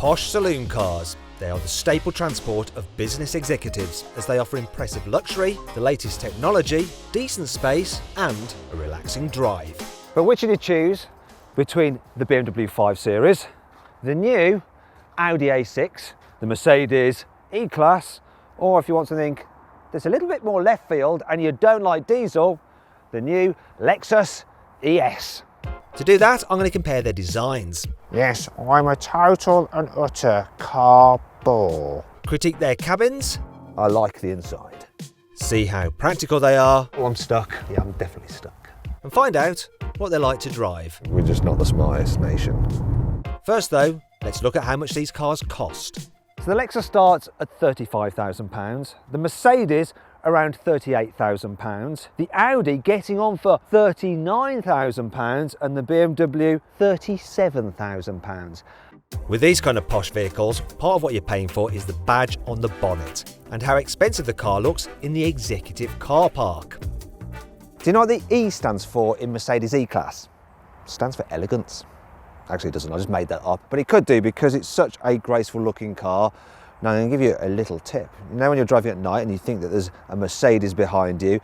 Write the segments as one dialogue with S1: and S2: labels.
S1: Posh saloon cars. They are the staple transport of business executives as they offer impressive luxury, the latest technology, decent space and a relaxing drive.
S2: But which did you choose between the BMW 5 Series, the new Audi A6, the Mercedes E-Class, or if you want something that's a little bit more left field and you don't like diesel, the new Lexus ES?
S1: To do that, I'm going to compare their designs.
S3: Yes, I'm a total and utter car bore.
S1: Critique their cabins.
S2: I like the inside.
S1: See how practical they are.
S2: Oh, I'm stuck. Yeah, I'm definitely stuck.
S1: And find out what they're like to drive.
S2: We're just not the smartest nation.
S1: First though, let's look at how much these cars cost.
S2: So the Lexus starts at £35,000, the Mercedes around £38,000, the Audi getting on for £39,000 and the BMW £37,000.
S1: With these kind of posh vehicles, part of what you're paying for is the badge on the bonnet and how expensive the car looks in the executive car park.
S2: Do you know what the E stands for in Mercedes E-Class? It stands for elegance. Actually it doesn't, I just made that up. But it could do because it's such a graceful looking car. Now I'm going to give you a little tip. You know when you're driving at night and you think that there's a Mercedes behind you,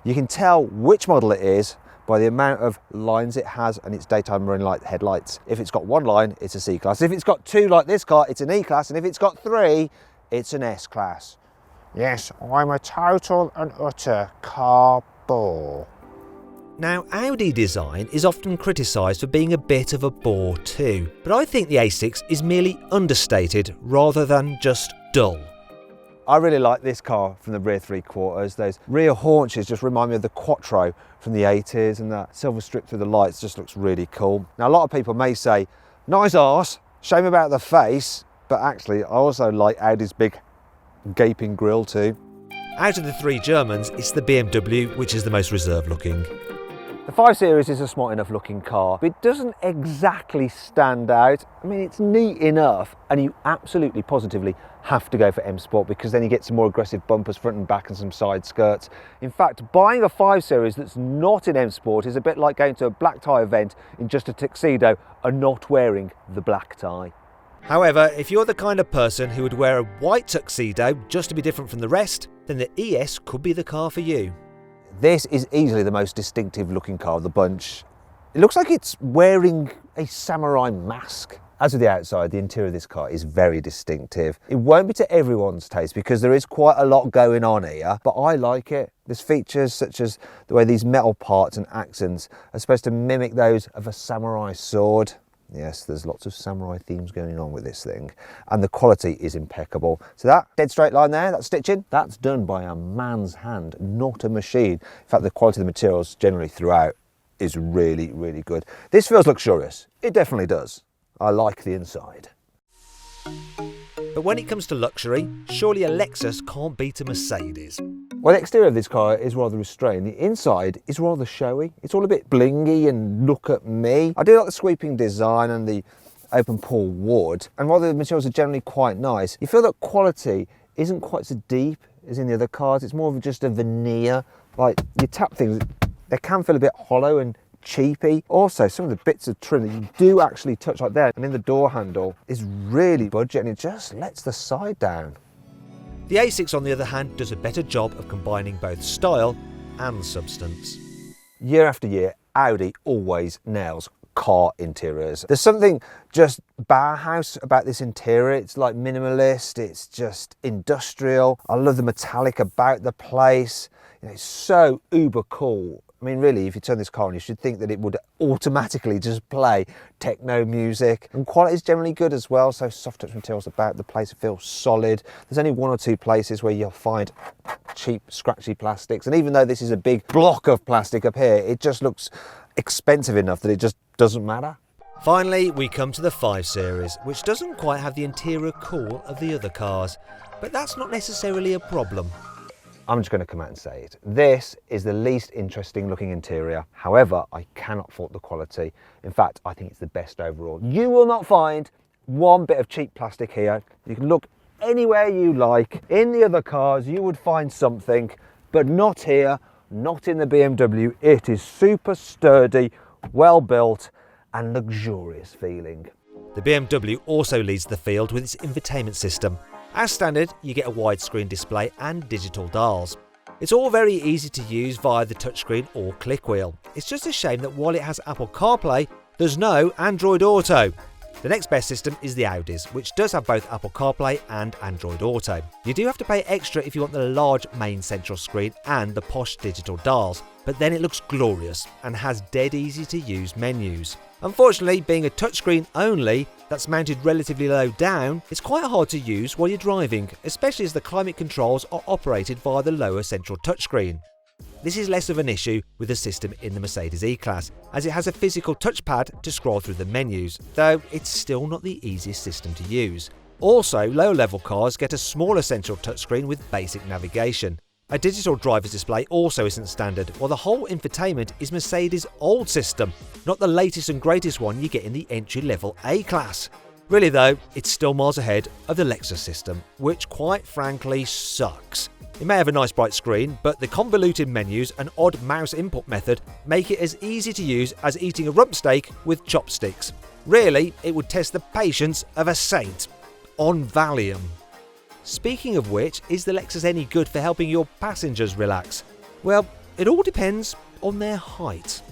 S2: you can tell which model it is by the amount of lines it has and its daytime running light headlights. If it's got one line, it's a C-Class. If it's got two like this car, it's an E-Class. And if it's got three, it's an S-Class.
S3: Yes, I'm a total and utter car bore.
S1: Now, Audi design is often criticised for being a bit of a bore too, but I think the A6 is merely understated rather than just dull.
S2: I really like this car from the rear three quarters. Those rear haunches just remind me of the Quattro from the 80s, and that silver strip through the lights just looks really cool. Now, a lot of people may say, nice arse, shame about the face, but actually I also like Audi's big gaping grille too.
S1: Out of the three Germans, it's the BMW which is the most reserved looking.
S2: The 5 Series is a smart enough looking car, but it doesn't exactly stand out. I mean, it's neat enough, and you absolutely positively have to go for M Sport because then you get some more aggressive bumpers front and back and some side skirts. In fact, buying a 5 Series that's not in M Sport is a bit like going to a black tie event in just a tuxedo and not wearing the black tie.
S1: However, if you're the kind of person who would wear a white tuxedo just to be different from the rest, then the ES could be the car for you.
S2: This is easily the most distinctive looking car of the bunch. It looks like it's wearing a samurai mask. As with the outside, the interior of this car is very distinctive. It won't be to everyone's taste because there is quite a lot going on here, but I like it. There's features such as the way these metal parts and accents are supposed to mimic those of a samurai sword. Yes, there's lots of samurai themes going on with this thing, and the quality is impeccable. So that dead straight line there, that stitching, that's done by a man's hand, not a machine. In fact, the quality of the materials generally throughout is really, really good. This feels luxurious. It definitely does. I like the inside.
S1: But when it comes to luxury, surely a Lexus can't beat a Mercedes.
S2: Well, the exterior of this car is rather restrained. The inside is rather showy. It's all a bit blingy and look at me. I do like the sweeping design and the open pore wood. And while the materials are generally quite nice, you feel that quality isn't quite so deep as in the other cars. It's more of just a veneer. Like, you tap things, they can feel a bit hollow and cheapy. Also, some of the bits of trim that you do actually touch like there and in the door handle is really budget, and it just lets the side down.
S1: The A6 on the other hand does a better job of combining both style and substance.
S2: Year after year, Audi always nails car interiors. There's something just Bauhaus about this interior. It's like minimalist, it's just industrial. I love the metallic about the place. You know, it's so uber cool. I mean, really, if you turn this car on, you should think that it would automatically just play techno music. And quality is generally good as well, so soft touch materials about the place feel solid. There's only one or two places where you'll find cheap, scratchy plastics. And even though this is a big block of plastic up here, it just looks expensive enough that it just doesn't matter.
S1: Finally, we come to the 5 Series, which doesn't quite have the interior cool of the other cars. But that's not necessarily a problem.
S2: I'm just going to come out and say it. This is the least interesting looking interior. However, I cannot fault the quality. In fact, I think it's the best overall. You will not find one bit of cheap plastic here. You can look anywhere you like. In the other cars, you would find something, but not here, not in the BMW. It is super sturdy, well built, and luxurious feeling.
S1: The BMW also leads the field with its infotainment system. As standard, you get a widescreen display and digital dials. It's all very easy to use via the touchscreen or click wheel. It's just a shame that while it has Apple CarPlay, there's no Android Auto. The next best system is the Audi's, which does have both Apple CarPlay and Android Auto. You do have to pay extra if you want the large main central screen and the posh digital dials, but then it looks glorious and has dead easy to use menus. Unfortunately, being a touchscreen only that's mounted relatively low down, it's quite hard to use while you're driving, especially as the climate controls are operated via the lower central touchscreen. This is less of an issue with the system in the Mercedes E-Class, as it has a physical touchpad to scroll through the menus, though it's still not the easiest system to use. Also, lower-level cars get a smaller central touchscreen with basic navigation. A digital driver's display also isn't standard, while the whole infotainment is Mercedes' old system, not the latest and greatest one you get in the entry-level A-Class. Really though, it's still miles ahead of the Lexus system, which quite frankly sucks. It may have a nice bright screen, but the convoluted menus and odd mouse input method make it as easy to use as eating a rump steak with chopsticks. Really, it would test the patience of a saint. On Valium. Speaking of which, is the Lexus any good for helping your passengers relax? Well, it all depends on their height.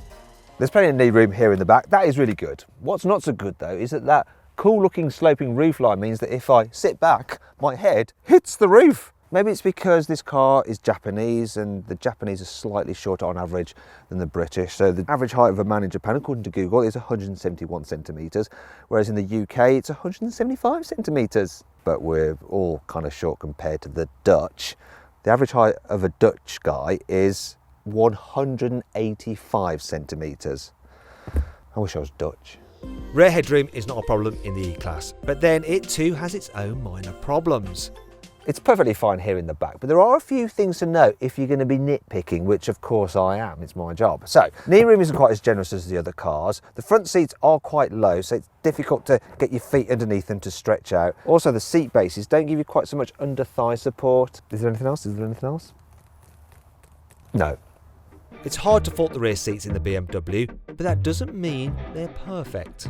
S2: There's plenty of knee room here in the back. That is really good. What's not so good though is that cool looking sloping roofline means that if I sit back, my head hits the roof. Maybe it's because this car is Japanese and the Japanese are slightly shorter on average than the British. So the average height of a man in Japan, according to Google, is 171 centimetres, whereas in the UK it's 175 centimetres. But we're all kind of short compared to the Dutch. The average height of a Dutch guy is 185 centimetres. I wish I was Dutch.
S1: Rear headroom is not a problem in the E-Class, but then it too has its own minor problems.
S2: It's perfectly fine here in the back, but there are a few things to note if you're going to be nitpicking, which of course I am, it's my job. So, knee room isn't quite as generous as the other cars. The front seats are quite low, so it's difficult to get your feet underneath them to stretch out. Also, the seat bases don't give you quite so much under thigh support. Is there anything else? Is there anything else? No.
S1: It's hard to fault the rear seats in the BMW, but that doesn't mean they're perfect.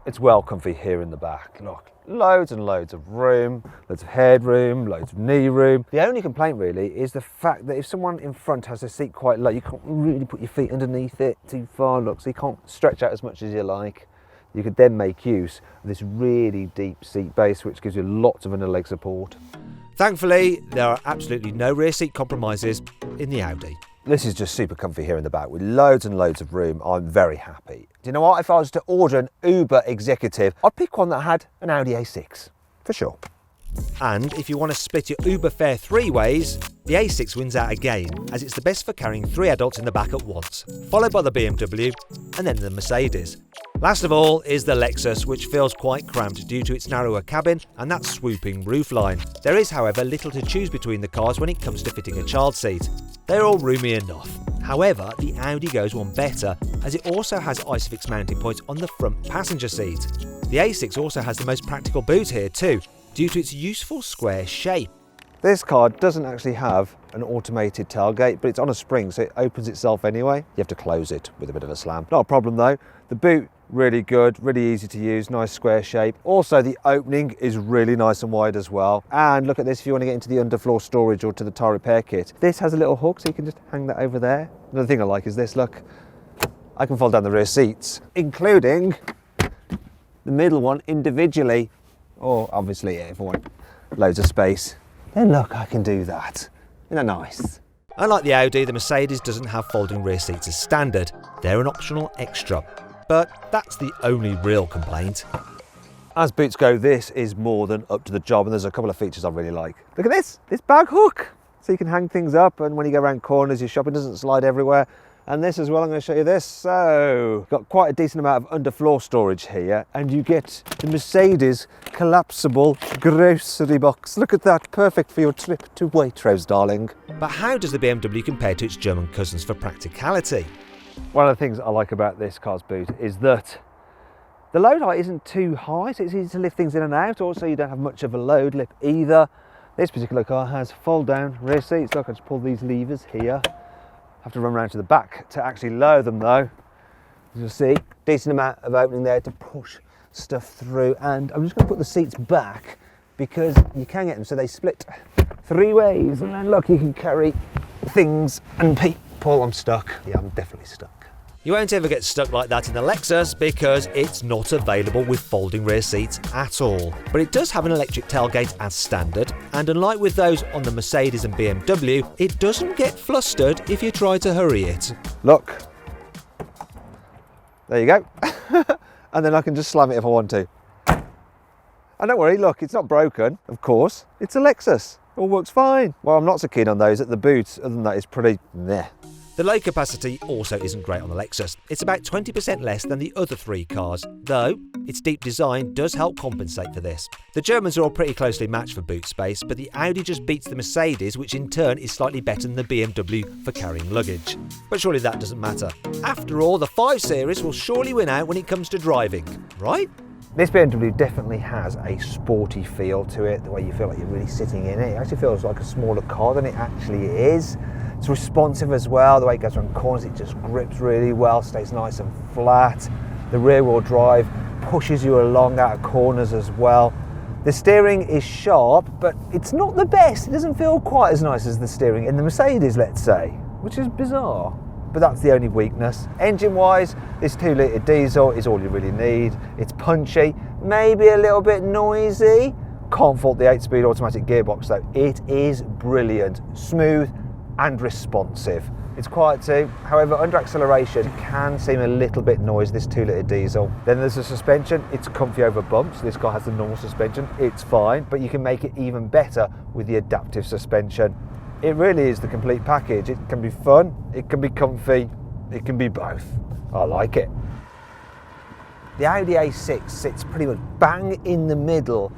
S2: It's well comfy here in the back. Look, loads and loads of room, loads of headroom, loads of knee room. The only complaint really is the fact that if someone in front has a seat quite low, you can't really put your feet underneath it too far, look, so you can't stretch out as much as you like. You could then make use of this really deep seat base, which gives you lots of underleg support.
S1: Thankfully, there are absolutely no rear seat compromises in the Audi.
S2: This is just super comfy here in the back with loads and loads of room. I'm very happy. Do you know what? If I was to order an Uber executive, I'd pick one that had an Audi A6, for sure.
S1: And if you want to split your Uber fare 3 ways, the A6 wins out again, as it's the best for carrying 3 adults in the back at once, followed by the BMW and then the Mercedes. Last of all is the Lexus, which feels quite cramped due to its narrower cabin and that swooping roofline. There is, however, little to choose between the cars when it comes to fitting a child seat. They're all roomy enough. However, the Audi goes one better, as it also has ISOFIX mounting points on the front passenger seat. The A6 also has the most practical boot here too, due to its useful square shape.
S2: This car doesn't actually have an automated tailgate, but it's on a spring, so it opens itself anyway. You have to close it with a bit of a slam. Not a problem though. The boot, really good, really easy to use, nice square shape. Also, the opening is really nice and wide as well. And look at this, if you want to get into the underfloor storage or to the tyre repair kit. This has a little hook, so you can just hang that over there. Another thing I like is this, look. I can fold down the rear seats, including the middle one individually. Or obviously, if I want loads of space, then look, I can do that. Isn't that nice?
S1: Unlike the Audi, the Mercedes doesn't have folding rear seats as standard. They're an optional extra. But that's the only real complaint.
S2: As boots go, this is more than up to the job, and there's a couple of features I really like. Look at this bag hook. So you can hang things up, and when you go around corners, your shopping doesn't slide everywhere. And this as well, I'm going to show you this. So, got quite a decent amount of underfloor storage here, and you get the Mercedes collapsible grocery box. Look at that, perfect for your trip to Waitrose, darling.
S1: But how does the BMW compare to its German cousins for practicality?
S2: One of the things I like about this car's boot is that the load height isn't too high, so it's easy to lift things in and out. Also, you don't have much of a load lip either. This particular car has fold down rear seats. Look, I just pull these levers here. Have to run around to the back to actually lower them though. As you'll see, decent amount of opening there to push stuff through, and I'm just going to put the seats back because you can get them so they split 3 ways, and then look, you can carry things and people. I'm stuck. Yeah, I'm definitely stuck.
S1: You won't ever get stuck like that in the Lexus because it's not available with folding rear seats at all. But it does have an electric tailgate as standard, and unlike with those on the Mercedes and BMW, it doesn't get flustered if you try to hurry it.
S2: Look, there you go. And then I can just slam it if I want to. And don't worry, look, it's not broken, of course. It's a Lexus. It all works fine. Well, I'm not so keen on those at the boot. Other than that, it's pretty meh.
S1: The load capacity also isn't great on the Lexus. It's about 20% less than the other 3 cars, though its deep design does help compensate for this. The Germans are all pretty closely matched for boot space, but the Audi just beats the Mercedes, which in turn is slightly better than the BMW for carrying luggage. But surely that doesn't matter. After all, the 5 Series will surely win out when it comes to driving, right?
S2: This BMW definitely has a sporty feel to it, the way you feel like you're really sitting in it. It actually feels like a smaller car than it actually is. It's responsive as well, the way it goes around corners, it just grips really well, stays nice and flat. The rear wheel drive pushes you along out of corners as well. The steering is sharp, but it's not the best. It doesn't feel quite as nice as the steering in the Mercedes, let's say, which is bizarre. But that's the only weakness. Engine-wise, this 2-litre diesel is all you really need. It's punchy, maybe a little bit noisy. Can't fault the 8-speed automatic gearbox though. It is brilliant, smooth and responsive. It's quiet too, however under acceleration it can seem a little bit noisy, this 2-litre diesel. Then there's the suspension, it's comfy over bumps. This car has the normal suspension, it's fine, but you can make it even better with the adaptive suspension. It really is the complete package. It can be fun, it can be comfy, it can be both. I like it. The Audi A6 sits pretty much bang in the middle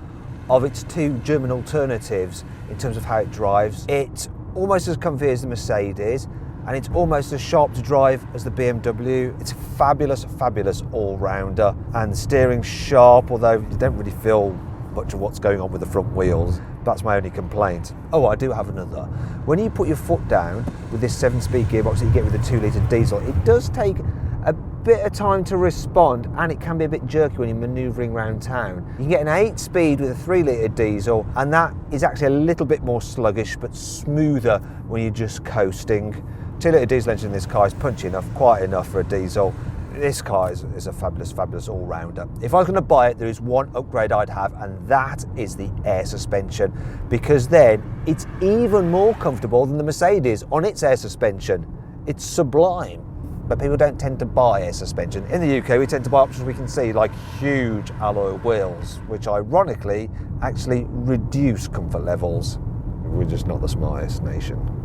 S2: of its 2 German alternatives in terms of how it drives. It's almost as comfy as the Mercedes, and it's almost as sharp to drive as the BMW. It's a fabulous, fabulous all-rounder, and the steering's sharp, although you don't really feel much of what's going on with the front wheels. That's my only complaint. Oh, I do have another. When you put your foot down with this 7-speed gearbox that you get with the 2-litre diesel, it does take a bit of time to respond, and it can be a bit jerky when you're manoeuvring around town. You can get an 8-speed with a 3-litre diesel, and that is actually a little bit more sluggish but smoother when you're just coasting. 2-litre diesel engine in this car is punchy enough, quiet enough for a diesel. This car is a fabulous, fabulous all-rounder. If I was going to buy it, there is one upgrade I'd have, and that is the air suspension, because then it's even more comfortable than the Mercedes on its air suspension. It's sublime. But people don't tend to buy air suspension. In the UK, we tend to buy options we can see, like huge alloy wheels, which ironically actually reduce comfort levels. We're just not the smartest nation.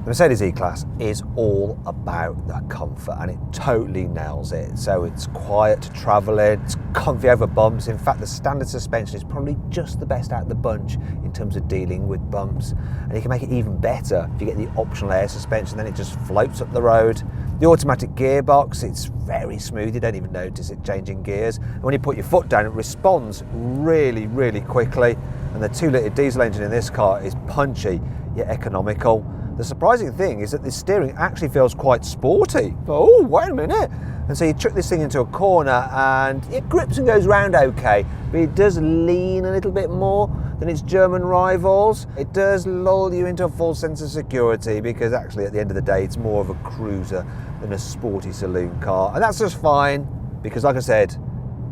S2: The Mercedes E-Class is all about the comfort, and it totally nails it. So it's quiet to travel in, it's comfy over bumps. In fact, the standard suspension is probably just the best out of the bunch in terms of dealing with bumps. And you can make it even better if you get the optional air suspension, then it just floats up the road. The automatic gearbox, it's very smooth, you don't even notice it changing gears. And when you put your foot down, it responds really, really quickly. And the 2-litre diesel engine in this car is punchy, yet economical. The surprising thing is that the steering actually feels quite sporty. Oh, wait a minute. And so you chuck this thing into a corner and it grips and goes round okay, but it does lean a little bit more than its German rivals. It does lull you into a false sense of security, because actually at the end of the day it's more of a cruiser than a sporty saloon car. And that's just fine, because like I said,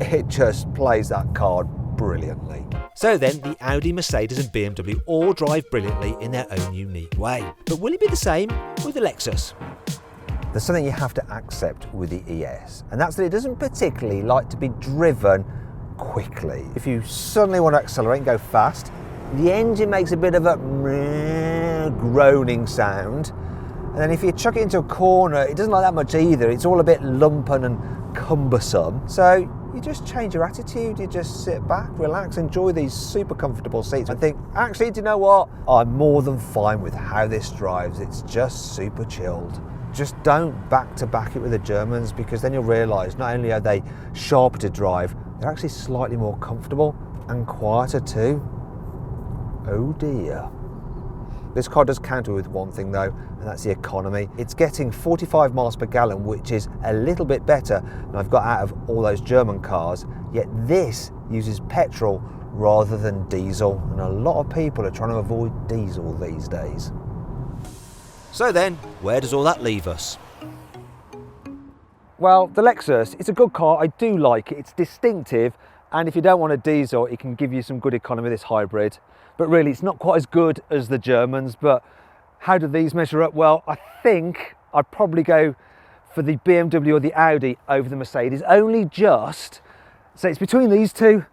S2: it just plays that card brilliantly.
S1: So then, the Audi, Mercedes and BMW all drive brilliantly in their own unique way. But will it be the same with the Lexus?
S2: There's something you have to accept with the ES, and that's that it doesn't particularly like to be driven quickly. If you suddenly want to accelerate and go fast, the engine makes a bit of a groaning sound. And then if you chuck it into a corner, it doesn't like that much either. It's all a bit lumpen and cumbersome. So you just change your attitude, you just sit back, relax, enjoy these super comfortable seats and think, actually, do you know what? I'm more than fine with how this drives. It's just super chilled. Just don't back-to-back it with the Germans, because then you'll realise not only are they sharper to drive, they're actually slightly more comfortable and quieter too. Oh dear. This car does counter with one thing though, and that's the economy. It's getting 45 miles per gallon, which is a little bit better than I've got out of all those German cars, yet this uses petrol rather than diesel, and a lot of people are trying to avoid diesel these days.
S1: So then, where does all that leave us?
S2: Well, the Lexus, it's a good car, I do like it, it's distinctive, and if you don't want a diesel, it can give you some good economy, this hybrid. But really, it's not quite as good as the Germans, but how do these measure up? Well, I think I'd probably go for the BMW or the Audi over the Mercedes, only just. So it's between these two,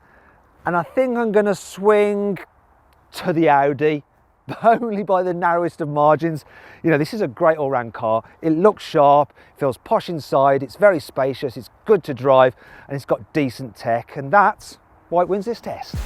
S2: and I think I'm going to swing to the Audi, but only by the narrowest of margins. You know, this is a great all-round car. It looks sharp, feels posh inside, it's very spacious, it's good to drive, and it's got decent tech, and that's why it wins this test.